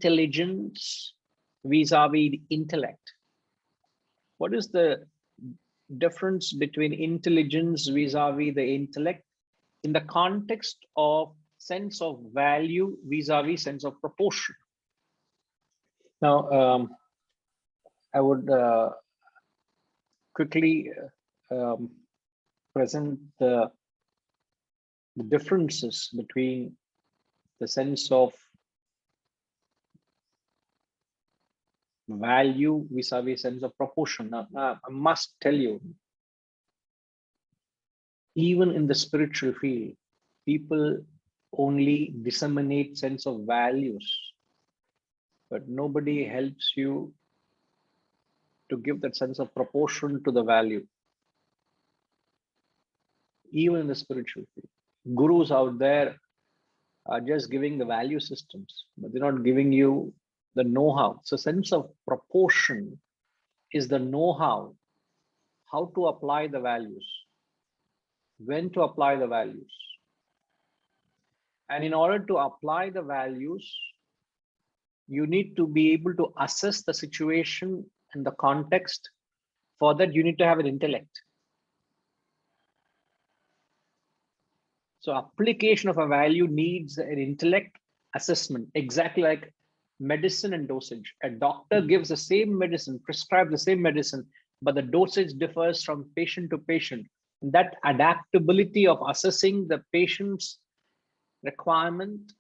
intelligence vis-a-vis intellect. What is the difference between intelligence vis-a-vis the intellect in the context of sense of value vis-a-vis sense of proportion? Now, I would quickly present the differences between the sense of value vis-a-vis sense of proportion. Now, I must tell you, even in the spiritual field, people only disseminate sense of values, but nobody helps you to give that sense of proportion to the value. Even in the spiritual field, gurus out there are just giving the value systems, but they're not giving you the know-how. So sense of proportion is the know-how, how to apply the values, when to apply the values. And in order to apply the values, you need to be able to assess the situation and the context. For that, you need to have an intellect. So application of a value needs an intellect assessment, exactly like medicine and dosage. A doctor gives the same medicine, prescribes the same medicine, but the dosage differs from patient to patient. That adaptability of assessing the patient's requirement,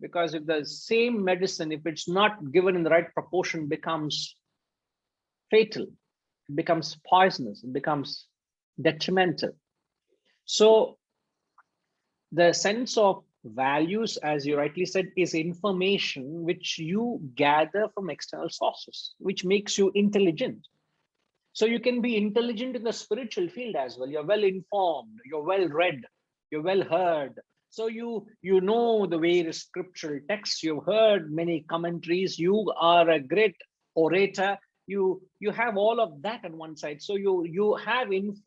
because if the same medicine, if it's not given in the right proportion, becomes fatal, it becomes poisonous, it becomes detrimental. So the sense of values, as you rightly said, is information which you gather from external sources, which makes you intelligent. So you can be intelligent in the spiritual field as well. You're well informed, you're well read, you're well heard. So you know the various scriptural texts, you've heard many commentaries, you are a great orator, you have all of that on one side. So you're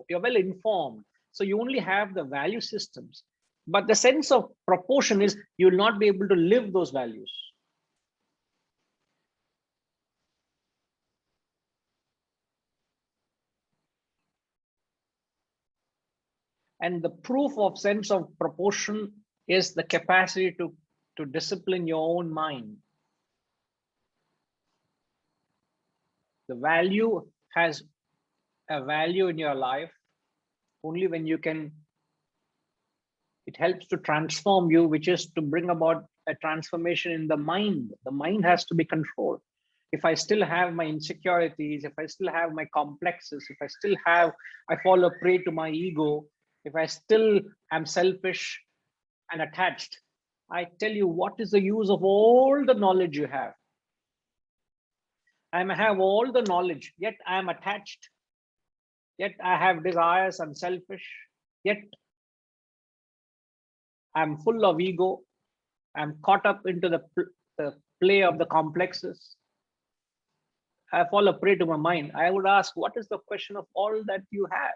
well informed. So you only have the value systems. But the sense of proportion is you will not be able to live those values. And the proof of sense of proportion is the capacity to discipline your own mind. The value has a value in your life only when you can. It helps to transform you, which is to bring about a transformation in the mind. The mind has to be controlled. If I still have my insecurities, if I still have my complexes, if I fall a prey to my ego, if I still am selfish and attached, I tell you, what is the use of all the knowledge you have? I may have all the knowledge, yet I am attached, yet I have desires, I'm selfish, yet I'm full of ego, I'm caught up into the play of the complexes. I fall a prey to my mind. I would ask, what is the question of all that you have?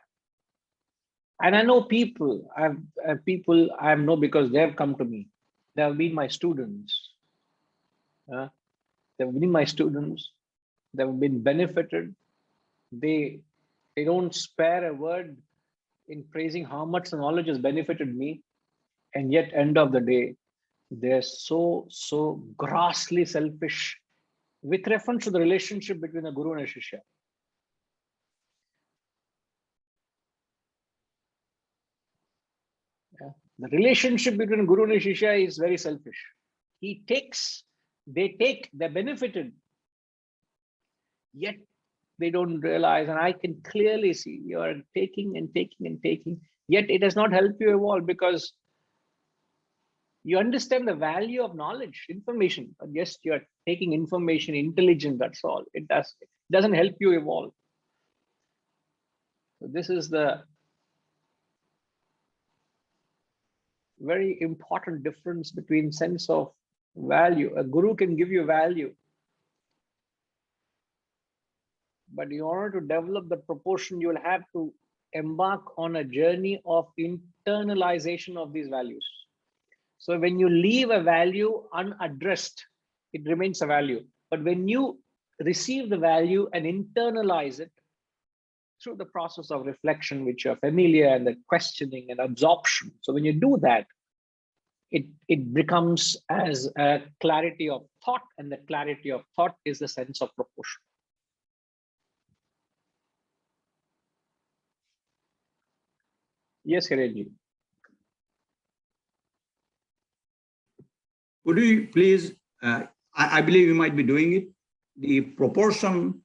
And I know people, I know because they have come to me. They have been my students. They've been my students. They've been benefited. They don't spare a word in praising how much the knowledge has benefited me. And yet, end of the day, they're so grossly selfish with reference to the relationship between a guru and a shishya. The relationship between guru and a shishya is very selfish. They're benefited, yet they don't realize, and I can clearly see you are taking and taking and taking, yet it does not help you evolve, because you understand the value of knowledge, information, but yes, you're taking information, intelligent, that's all. It doesn't help you evolve. So this is the very important difference between sense of value. A guru can give you value, but in order to develop the proportion, you will have to embark on a journey of internalization of these values. So when you leave a value unaddressed, it remains a value. But when you receive the value and internalize it through the process of reflection, which you're familiar, and the questioning and absorption. So when you do that, it becomes as a clarity of thought, and the clarity of thought is the sense of proportion. Yes, Hirenji. Would you please, I believe you might be doing it, the proportion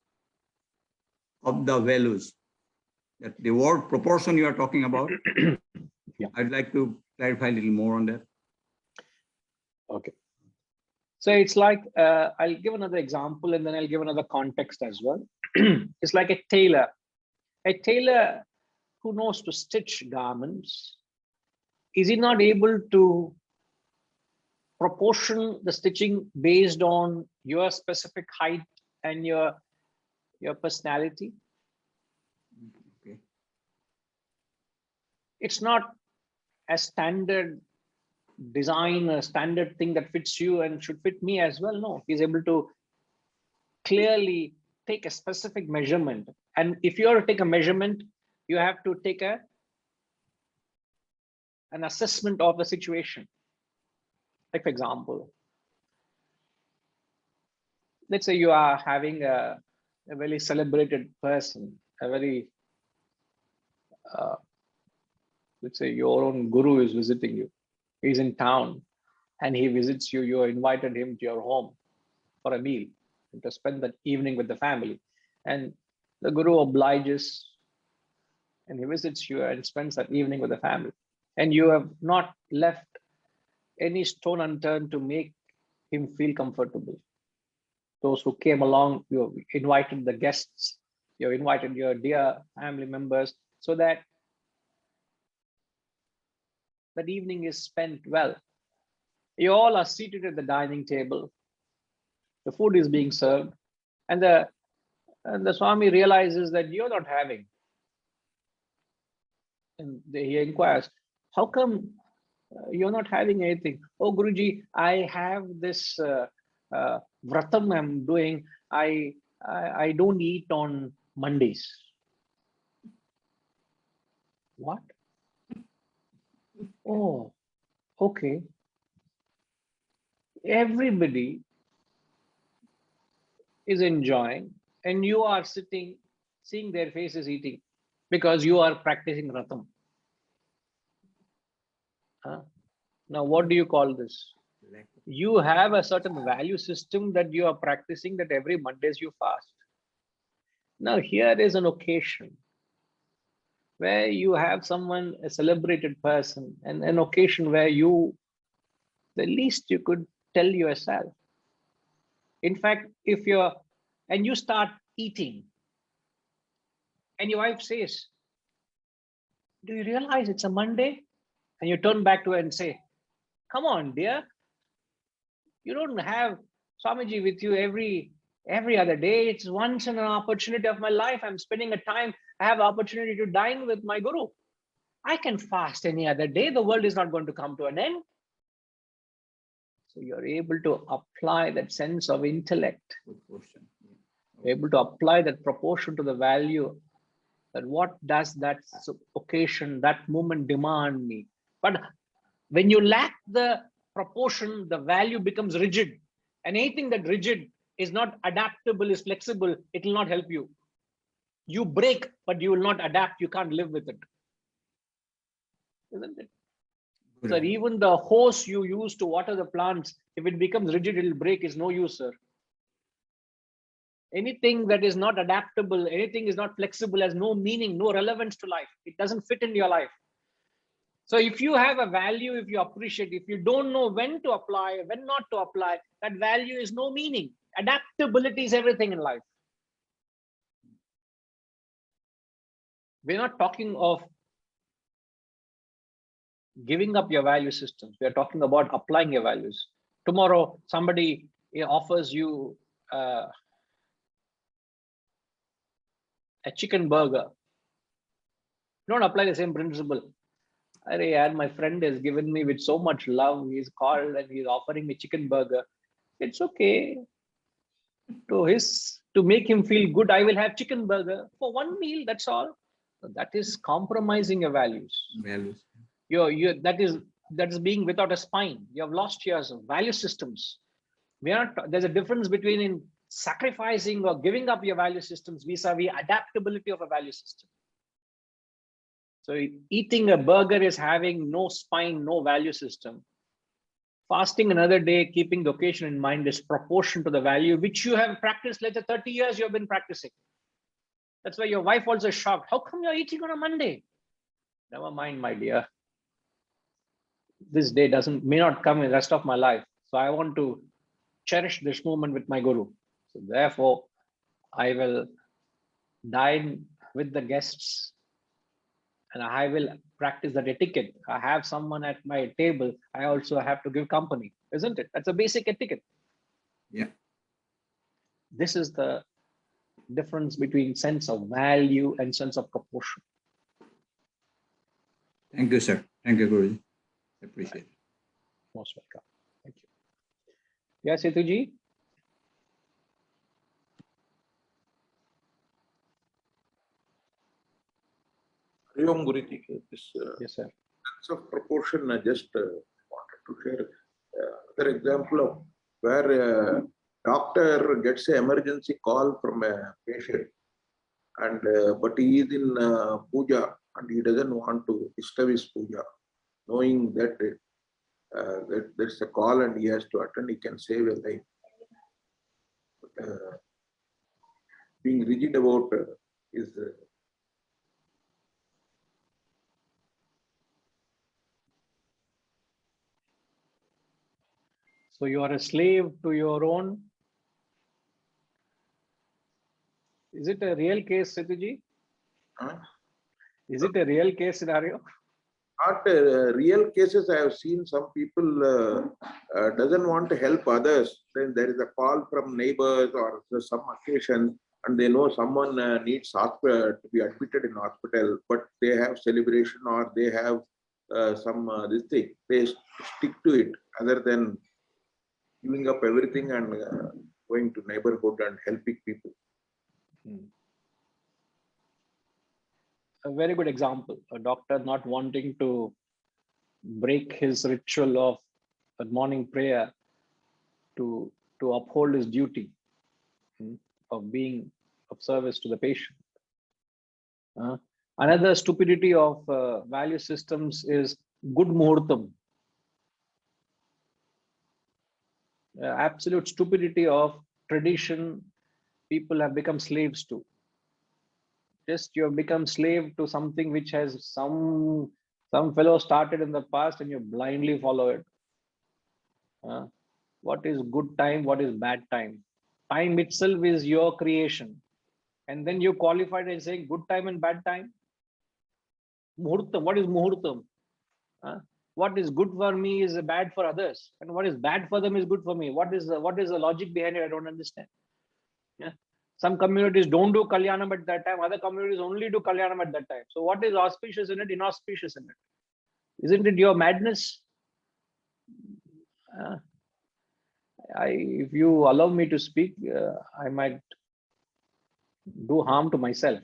of the values, that the word proportion you are talking about. Yeah. I'd like to clarify a little more on that. Okay. So it's like, I'll give another example and then I'll give another context as well. It's like a tailor who knows to stitch garments. Is he not able to proportion the stitching based on your specific height and your personality? Okay. It's not a standard design, a standard thing that fits you and should fit me as well. No, he's able to clearly take a specific measurement. And if you are to take a measurement, you have to take an assessment of the situation. Like, for example, let's say you are having a very celebrated person, a very, let's say your own guru is visiting you. He's in town and he visits you. You invited him to your home for a meal and to spend that evening with the family. And the guru obliges and he visits you and spends that evening with the family. And you have not left any stone unturned to make him feel comfortable. Those who came along, you invited the guests, you invited your dear family members, so that that evening is spent well. You all are seated at the dining table. The food is being served, and the Swami realizes that you're not having. And he inquires, how come you're not having anything? Oh, Guruji, I have this vratam I'm doing. I don't eat on Mondays. What? Oh, okay. Everybody is enjoying, and you are sitting, seeing their faces eating, because you are practicing vratam. Now, what do you call this? You have a certain value system that you are practicing, that every Mondays you fast. Now, here is an occasion where you have someone, a celebrated person, and an occasion where the least you could tell yourself. In fact, if you start eating, and your wife says, do you realize it's a Monday? And you turn back to her and say, come on, dear. You don't have Swamiji with you every other day. It's once in an opportunity of my life. I'm spending a time. I have the opportunity to dine with my guru. I can fast any other day. The world is not going to come to an end. So you're able to apply that sense of intellect. Proportion. You're able to apply that proportion to the value. That what does that occasion, that moment demand me? But when you lack the proportion, the value becomes rigid. And anything that rigid is not adaptable, is flexible, it will not help you. You break, but you will not adapt. You can't live with it. Isn't it? Good. So even the hose you use to water the plants, if it becomes rigid, it will break. It's no use, sir. Anything that is not adaptable, anything is not flexible, has no meaning, no relevance to life. It doesn't fit in your life. So if you have a value, if you appreciate, if you don't know when to apply, when not to apply, that value is no meaning. Adaptability is everything in life. We're not talking of giving up your value systems. We are talking about applying your values. Tomorrow, somebody offers you a chicken burger. Don't apply the same principle. My friend has given me with so much love. He's called and he's offering me chicken burger. It's okay. To make him feel good, I will have chicken burger for one meal. That's all. That is compromising your values. Values. That is being without a spine. You have lost your value systems. There's a difference between in sacrificing or giving up your value systems vis-a-vis adaptability of a value system. So eating a burger is having no spine, no value system. Fasting another day, keeping the occasion in mind, is proportion to the value which you have practiced. Let's say 30 years you have been practicing. That's why your wife also shocked. How come you're eating on a Monday? Never mind, my dear. This day may not come in the rest of my life. So I want to cherish this moment with my Guru. So therefore, I will dine with the guests and I will practice that etiquette. I have someone at my table. I also have to give company, isn't it? That's a basic etiquette. Yeah. This is the difference between sense of value and sense of proportion. Thank you, sir. Thank you, Guruji. Appreciate it. Most welcome. Thank you. Yes, Setuji? Hariom Guruji, this Yes, sir. sense of proportion, I just wanted to share another example of where a doctor gets an emergency call from a patient, and but he is in puja and he doesn't want to disturb his puja, knowing that that there's a call and he has to attend, he can save a life. But, being rigid about is So you are a slave to your own. Is it a real case, Setuji? Is it a real case scenario? not real cases. I have seen some people doesn't want to help others. Then there is a call from neighbors or some occasion, and they know someone needs to be admitted in hospital, but they have celebration or they have some this thing. They stick to it other than giving up everything and going to neighborhood and helping people. A very good example. A doctor not wanting to break his ritual of a morning prayer to uphold his duty of being of service to the patient. Another stupidity of value systems is good muhurtam. Absolute stupidity of tradition people have become slaves to. Just you have become slave to something which has some fellow started in the past and you blindly follow it. What is good time? What is bad time? Time itself is your creation. And then you qualified and saying good time and bad time. Muhurtam, what is muhurtam? What is good for me is bad for others, and what is bad for them is good for me. What is the logic behind it? I don't understand. Yeah, some communities don't do kalyanam at that time. Other communities only do kalyanam at that time. So what is auspicious in it? Inauspicious in it? Isn't it your madness? If you allow me to speak, I might do harm to myself,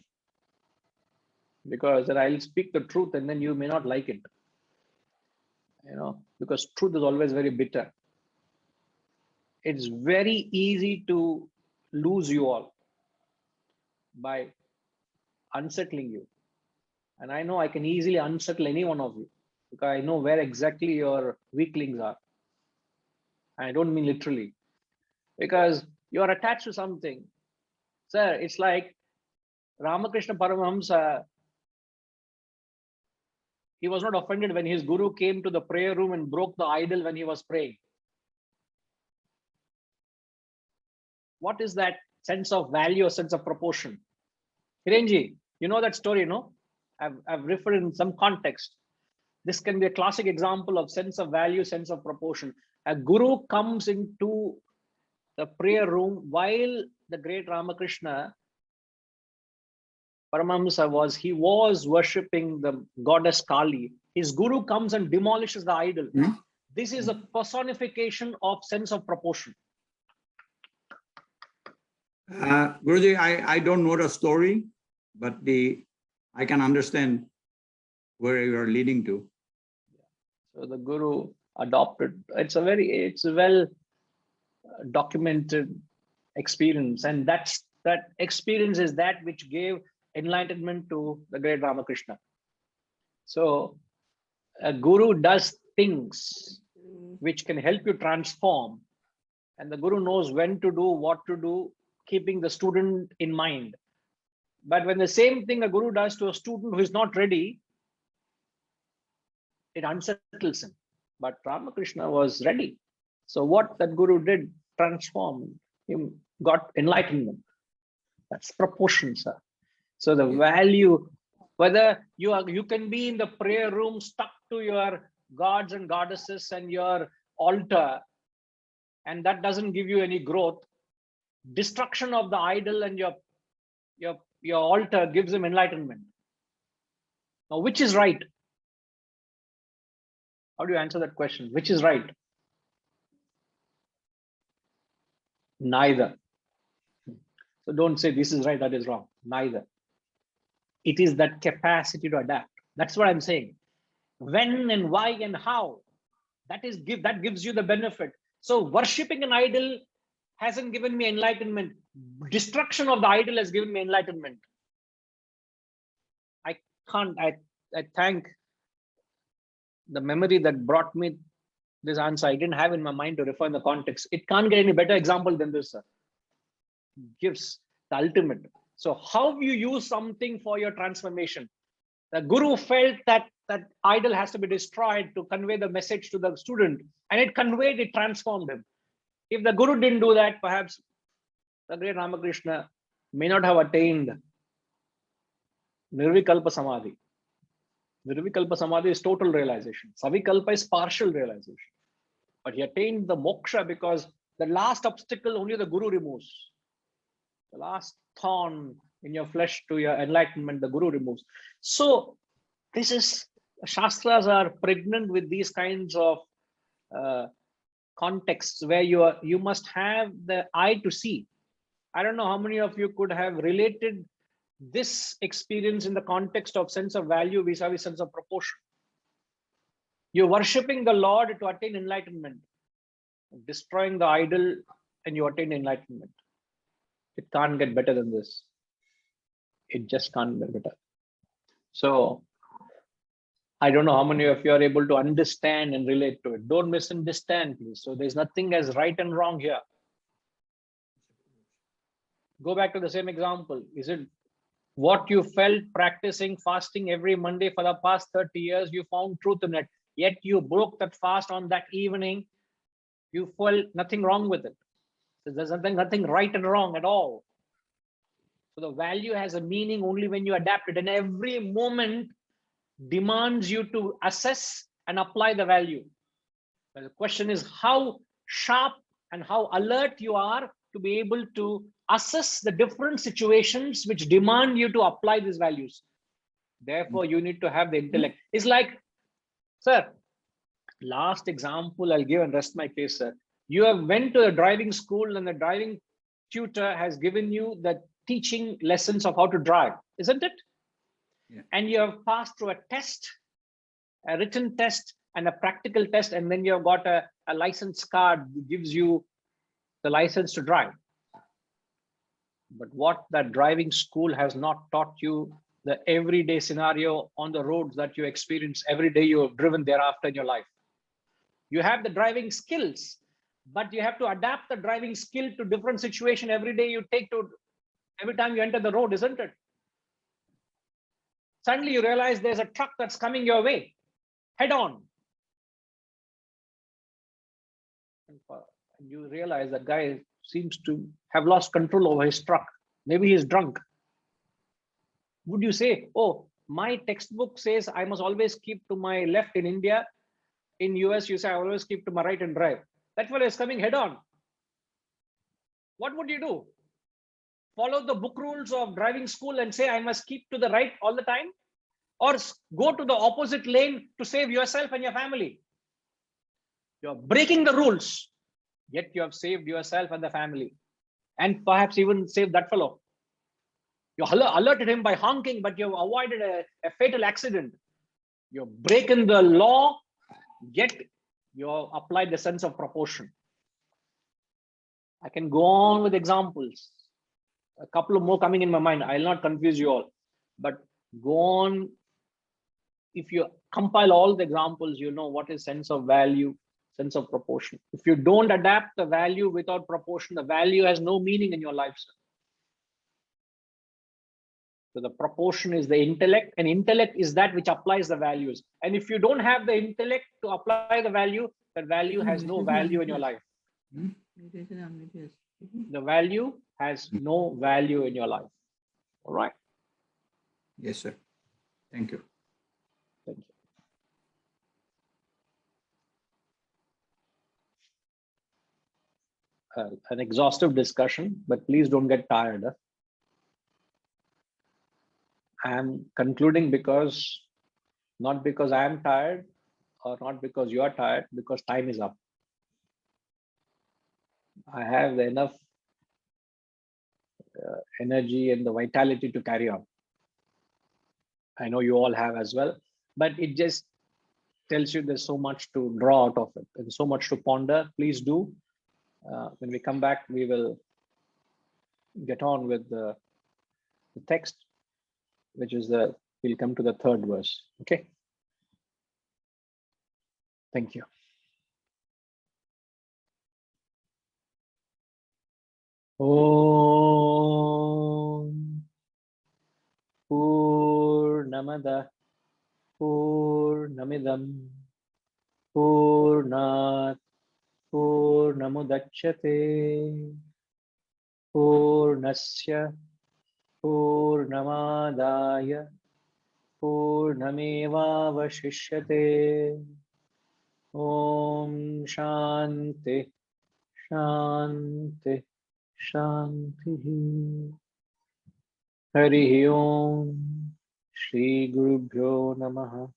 because I'll speak the truth and then you may not like it. Because truth is always very bitter. It's very easy to lose you all by unsettling you. And I know I can easily unsettle any one of you because I know where exactly your weak links are. I don't mean literally, because you are attached to something. Sir, it's like Ramakrishna Paramahamsa. He was not offended when his guru came to the prayer room and broke the idol when he was praying. What is that sense of value or sense of proportion? Hirenji, you know that story, no? I've referred in some context. This can be a classic example of sense of value, sense of proportion. A guru comes into the prayer room while the great Ramakrishna Paramahamsa was worshipping the goddess Kali. His guru comes and demolishes the idol. This is a personification of sense of proportion. Guruji, I don't know the story, but I can understand where you are leading to. So the Guru adopted. It's a well documented experience, and that experience is that which gave enlightenment to the great Ramakrishna. So a Guru does things which can help you transform, and the Guru knows when to do, what to do, keeping the student in mind. But when the same thing a Guru does to a student who is not ready, it unsettles him. But Ramakrishna was ready. So what that Guru did transformed him, got enlightenment. That's proportion, sir. So the value, whether you can be in the prayer room stuck to your gods and goddesses and your altar, and that doesn't give you any growth. Destruction of the idol and your altar gives him enlightenment. Now, which is right? How do you answer that question? Which is right? Neither. So don't say this is right, that is wrong. Neither. It is that capacity to adapt. That's what I'm saying. When and why and how, that gives you the benefit. So worshipping an idol hasn't given me enlightenment. Destruction of the idol has given me enlightenment. I thank the memory that brought me this answer. I didn't have in my mind to refer in the context. It can't get any better example than this, sir. Gives the ultimate. So how you use something for your transformation. The Guru felt that that idol has to be destroyed to convey the message to the student, and it conveyed, it transformed him. If the Guru didn't do that, perhaps the great Ramakrishna may not have attained Nirvikalpa Samadhi. Nirvikalpa Samadhi is total realization. Savikalpa is partial realization. But he attained the moksha because the last obstacle only the Guru removes. The last thorn in your flesh to your enlightenment, the Guru removes. So this is, Shastras are pregnant with these kinds of contexts where you must have the eye to see. I don't know how many of you could have related this experience in the context of sense of value vis-a-vis sense of proportion. You're worshipping the Lord to attain enlightenment, destroying the idol, and you attain enlightenment. It can't get better than this. It just can't get better. So I don't know how many of you are able to understand and relate to it. Don't misunderstand, please. So there's nothing as right and wrong here. Go back to the same example. Is it what you felt practicing fasting every Monday for the past 30 years? You found truth in it, yet you broke that fast on that evening. You felt nothing wrong with it. So there's nothing right and wrong at all. So the value has a meaning only when you adapt it, and every moment demands you to assess and apply the value. But the question is how sharp and how alert you are to be able to assess the different situations which demand you to apply these values. Therefore, you need to have the intellect. It's like, sir, last example I'll give and rest my case, sir. You have went to a driving school and the driving tutor has given you the teaching lessons of how to drive, isn't it? Yeah. And you have passed through a test, a written test and a practical test, and then you have got a license card that gives you the license to drive. But what that driving school has not taught you, the everyday scenario on the roads that you experience every day you have driven thereafter in your life. You have the driving skills, but you have to adapt the driving skill to different situation every day you take to every time you enter the road, isn't it? Suddenly you realize there's a truck that's coming your way, head on. And you realize that guy seems to have lost control over his truck. Maybe he's drunk. Would you say, oh, my textbook says I must always keep to my left in India. In US, you say I always keep to my right and drive. That fellow is coming head on. What would you do? Follow the book rules of driving school and say I must keep to the right all the time? Or go to the opposite lane to save yourself and your family? You're breaking the rules, yet you have saved yourself and the family. and perhaps even save that fellow. You alerted him by honking, but you avoided a fatal accident. You've broken the law, yet you applied the sense of proportion. I can go on with examples. A couple of more coming in my mind. I'll not confuse you all, but go on. If you compile all the examples, you know what is sense of value, sense of proportion. If you don't adapt the value without proportion, the value has no meaning in your life, sir. So the proportion is the intellect, and intellect is that which applies the values. And if you don't have the intellect to apply the value, that value has no value in your life. The value has no value in your life. All right. Yes, sir. Thank you. Thank you. An exhaustive discussion, but please don't get tired. I am concluding not because I am tired or not because you are tired, because time is up. I have enough energy and the vitality to carry on. I know you all have as well, but it just tells you there's so much to draw out of it and so much to ponder. Please do. When we come back, we will get on with the text, which is we'll come to the third verse. Okay. Thank you. Om Purnamada Purnamidam Purnat Purnamudachyate Purnasya Purnamadaya Purnamevavashishyate. Om Shanti Shanti Shanti. Hari Om. Shri Gurubhyo Namaha.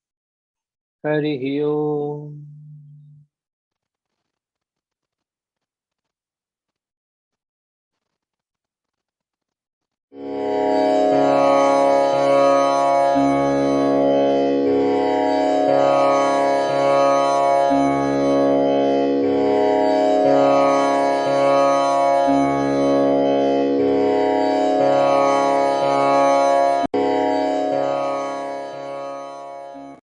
Hari Om.